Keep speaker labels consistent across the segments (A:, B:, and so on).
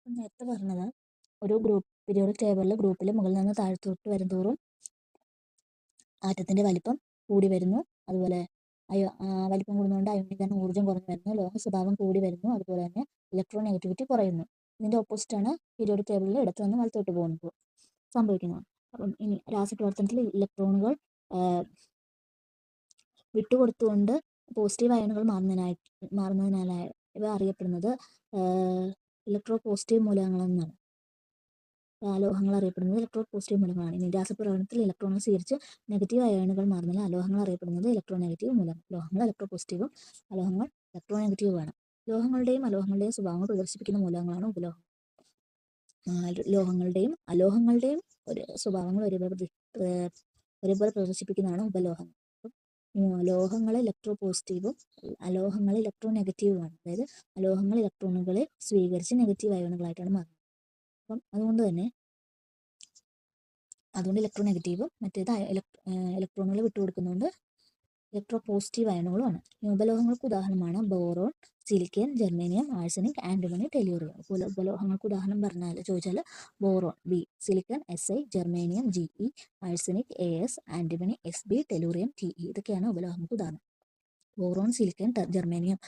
A: നേരത്തെ പറഞ്ഞത് ഒരു പീരിയോഡിക് ടേബിളിലെ ഗ്രൂപ്പിൽ മുകളിൽ നിന്ന് താഴത്തോട്ട് വരുന്തോറും ആറ്റത്തിന്റെ വലിപ്പം കൂടി വരുന്നു. അതുപോലെ വലിപ്പം കൂടുന്നതുകൊണ്ട് അയോണീകരണ ഊർജ്ജം കുറഞ്ഞു വരുന്നു. ലോഹ സ്വഭാവം കൂടി വരുന്നു. അതുപോലെ തന്നെ ഇലക്ട്രോൺ നെഗറ്റിവിറ്റി കുറയുന്നു. ഇതിന്റെ ഓപ്പോസിറ്റ് ആണ് പീരിയോഡിക് ടേബിളിൽ ഇടത്ത് നിന്ന് വലത്തോട്ട് പോകുമ്പോൾ സംഭവിക്കുന്നത്. അപ്പം ഇനി രാസപ്രവർത്തനത്തിൽ ഇലക്ട്രോണുകൾ വിട്ടുകൊടുത്തുകൊണ്ട് പോസിറ്റീവ് അയണുകൾ മാറുന്നതിനാലാണ് ഇവ അറിയപ്പെടുന്നത് ഇലക്ട്രോ പോസിറ്റീവ് മൂലകങ്ങളെന്നാണ്. അലോഹങ്ങൾ അറിയപ്പെടുന്നത് ഇലക്ട്രോ പോസിറ്റീവ് മൂലകങ്ങളാണ്. ഇനി രാസപ്രവർത്തനത്തിൽ ഇലക്ട്രോണുകൾ സ്വീകരിച്ച് നെഗറ്റീവ് അയണുകൾ മാറുന്നതിനാൽ അലോഹങ്ങൾ അറിയപ്പെടുന്നത് ഇലക്ട്രോ നെഗറ്റീവ് മൂലകം. ലോഹങ്ങൾ ഇലക്ട്രോ പോസിറ്റീവും അലോഹങ്ങൾ ഇലക്ട്രോ നെഗറ്റീവുമാണ്. ലോഹങ്ങളുടെയും അലോഹങ്ങളുടെയും സ്വഭാവങ്ങൾ പ്രദർശിപ്പിക്കുന്ന മൂലകങ്ങളാണ് ഉപലോഹം. ലോഹങ്ങളുടെയും അലോഹങ്ങളുടെയും ഒരു സ്വഭാവങ്ങൾ ഒരേപോലെ പ്രദർശിപ്പിക്കുന്നതാണ് ഉപലോഹം. ലോഹങ്ങൾ ഇലക്ട്രോ പോസിറ്റീവും അലോഹങ്ങൾ ഇലക്ട്രോ നെഗറ്റീവുമാണ്. അതായത് അലോഹങ്ങൾ ഇലക്ട്രോണുകളെ സ്വീകരിച്ച് നെഗറ്റീവ് അയോണുകളായിട്ടാണ് മാറുന്നത്. അപ്പം അതുകൊണ്ട് ഇലക്ട്രോ നെഗറ്റീവും മറ്റേത് ഇലക്ട്രോണുകൾ വിട്ടുകൊടുക്കുന്നതുകൊണ്ട് ഇലക്ട്രോ പോസിറ്റീവ് അയണുകളുമാണ്. ഉപലോഹങ്ങൾക്ക് ഉദാഹരണമാണ് boron, silicon, germanium, arsenic, antimony, tellurium. ഉപലോഹങ്ങൾക്ക് ഉദാഹരണം ചോദിച്ചാൽ boron B, silicon SI, germanium GE, arsenic AS, antimony SB, tellurium TE. ഇതൊക്കെയാണ് ഉപലോഹങ്ങൾക്ക് ഉദാഹരണം. Boron, silicon, germanium,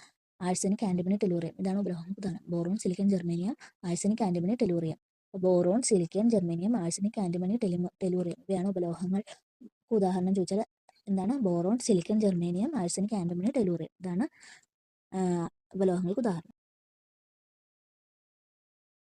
A: arsenic, antimony, tellurium. ഇതാണ് ഉപലോഹങ്ങൾക്ക് ഉദാഹരണം. Boron, silicon, germanium, arsenic, antimony, tellurium. Boron, silicon, germanium, arsenic, antimony, tellurium. ഇവയാണ് ഉപലോഹങ്ങൾക്ക് ഉദാഹരണം ചോദിച്ചാൽ എന്താണ്? Boron, silicon, germanium, arsenic, antimony, tellurium. ഇതാണ് ഉപലോഹങ്ങൾക്ക് ഉദാഹരണം.